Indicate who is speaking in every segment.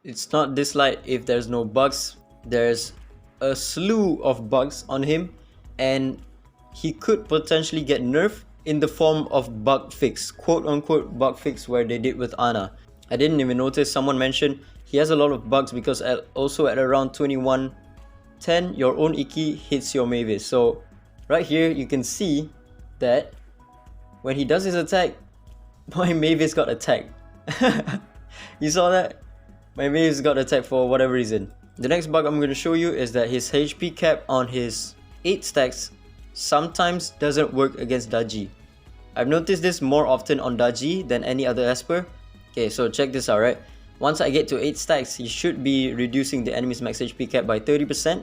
Speaker 1: It's not DISLYTE if there's no bugs. There's a slew of bugs on him, and he could potentially get nerfed in the form of bug fix, quote unquote bug fix, where they did with Ana. I didn't even notice. Someone mentioned he has a lot of bugs because also at around 21:10 your own Ikki hits your Mavis. So right here you can see that when he does his attack, my Mavis got attacked. You saw that? My Mavis got attacked for whatever reason. The next bug I'm going to show you is that his HP cap on his 8 stacks sometimes doesn't work against Daji. I've noticed this more often on Daji than any other Esper. Okay, so check this out, right? Once I get to 8 stacks, he should be reducing the enemy's max HP cap by 30%.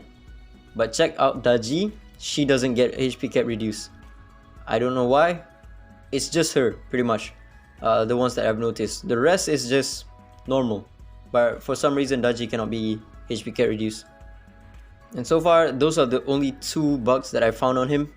Speaker 1: But check out Daji, she doesn't get HP cap reduced. I don't know why. It's just her, pretty much. The ones that I've noticed. The rest is just normal. But for some reason, Daji cannot be HP cap reduced. And so far, those are the only 2 bugs that I found on him.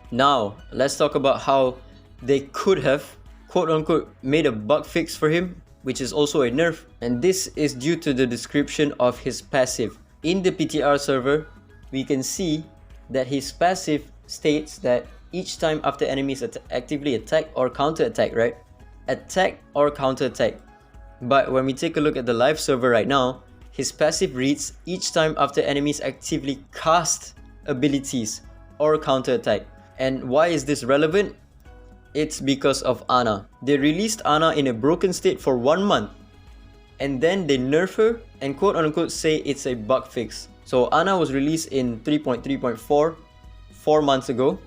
Speaker 1: Now, let's talk about how they could have, quote unquote, made a bug fix for him, which is also a nerf. And this is due to the description of his passive. In the PTR server, we can see that his passive states that each time after enemies actively attack or counter attack, right? Attack or counter attack. But when we take a look at the live server right now, his passive reads each time after enemies actively cast abilities or counter attack. And why is this relevant? It's because of Ana. They released Ana in a broken state for 1 month, and then they nerf her and quote unquote say it's a bug fix. So Ana was released in 3.3.4 4 months ago,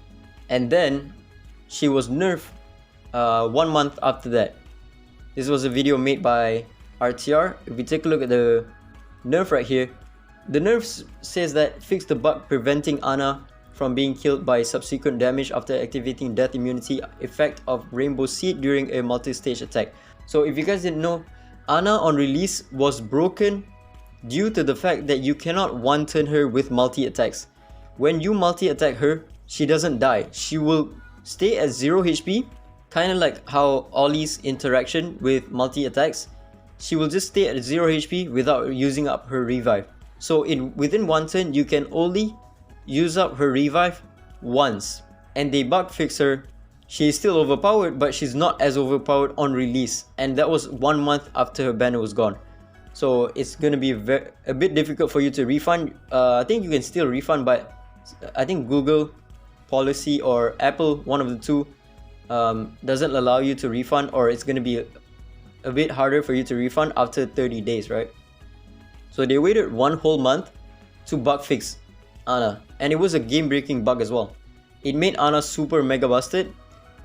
Speaker 1: and then she was nerfed 1 month after that. This was a video made by RTR. If we take a look at the nerf right here, the nerf says that fix the bug preventing Ana from being killed by subsequent damage after activating death immunity effect of Rainbow Seed during a multi-stage attack. So if you guys didn't know, Ana on release was broken due to the fact that you cannot one-turn her with multi-attacks. When you multi-attack her, she doesn't die. She will stay at 0 HP, kind of like how Ollie's interaction with multi-attacks. She will just stay at 0 HP without using up her revive. So within 1 turn, you can only use up her revive once. And they bug fix her. She is still overpowered, but she's not as overpowered on release. And that was 1 month after her banner was gone. So it's gonna be a bit difficult for you to refund. I think you can still refund, but I think Google policy or Apple, one of the two, doesn't allow you to refund, or it's gonna be a bit harder for you to refund after 30 days, right? So they waited 1 whole month to bug fix Ana, and it was a game-breaking bug as well. It made Ana super mega busted.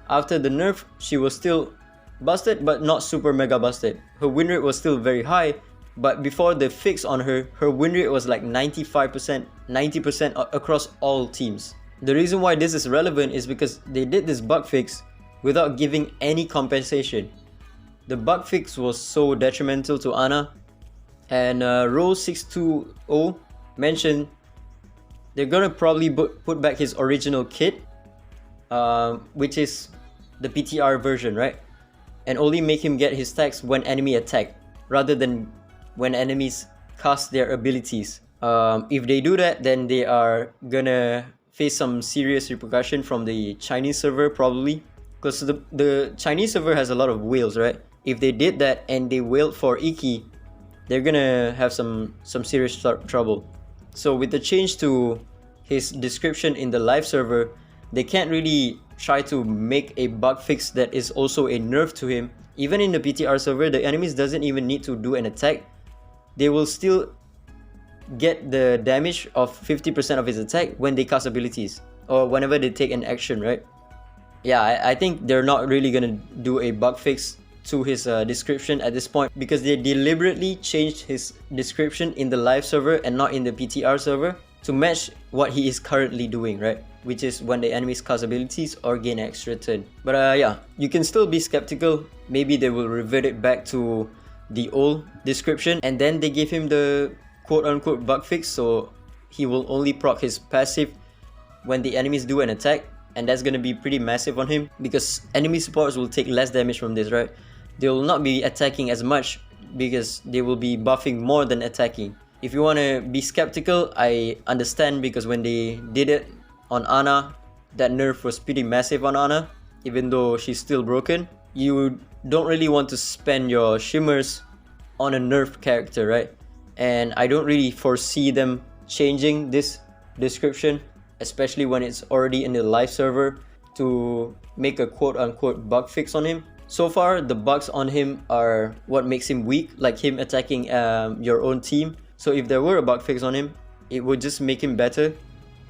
Speaker 1: After the nerf, she was still busted, but not super mega busted. Her win rate was still very high, but before the fix on her, her win rate was like 95%, 90% across all teams. The reason why this is relevant is because they did this bug fix without giving any compensation. The bug fix was so detrimental to Ana, and Rose620 mentioned they're gonna probably put back his original kit, which is the PTR version, right? And only make him get his stacks when enemy attack, rather than when enemies cast their abilities. If they do that, then they are gonna face some serious repercussion from the Chinese server, probably, because the Chinese server has a lot of whales, right? If they did that and they wailed for Ikki, they're gonna have some serious trouble. So with the change to his description in the live server, they can't really try to make a bug fix that is also a nerf to him. Even in the PTR server, the enemies doesn't even need to do an attack. They will still get the damage of 50% of his attack when they cast abilities, or whenever they take an action, right? Yeah, I think they're not really gonna do a bug fix to his description at this point, because they deliberately changed his description in the live server and not in the PTR server to match what he is currently doing, right? Which is when the enemies cast abilities or gain extra turn. But yeah, you can still be skeptical. Maybe they will revert it back to the old description, and then they give him the quote-unquote bug fix, so he will only proc his passive when the enemies do an attack, and that's gonna be pretty massive on him, because enemy supports will take less damage from this, right? They will not be attacking as much because they will be buffing more than attacking. If you want to be skeptical, I understand, because when they did it on Ana, that nerf was pretty massive on Ana, even though she's still broken. You don't really want to spend your shimmers on a nerf character, right? And I don't really foresee them changing this description, especially when it's already in the live server, to make a quote-unquote bug fix on him. So far, the bugs on him are what makes him weak, like him attacking your own team. So if there were a bug fix on him, it would just make him better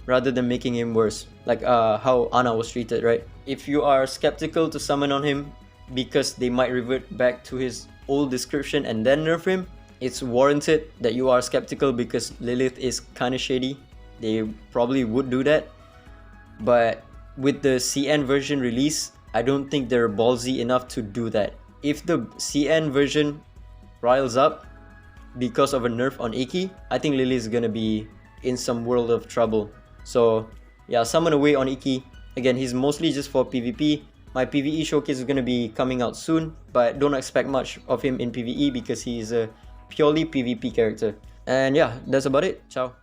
Speaker 1: rather than making him worse, like how Ana was treated, right? If you are skeptical to summon on him because they might revert back to his old description and then nerf him, it's warranted that you are skeptical, because Lilith is kind of shady. They probably would do that. But with the CN version release, I don't think they're ballsy enough to do that. If the CN version riles up because of a nerf on Ikki, I think Lily is gonna be in some world of trouble. So yeah, summon away on Ikki. Again, he's mostly just for PvP. My PvE showcase is gonna be coming out soon, but don't expect much of him in PvE because he's a purely PvP character. And yeah, that's about it. Ciao.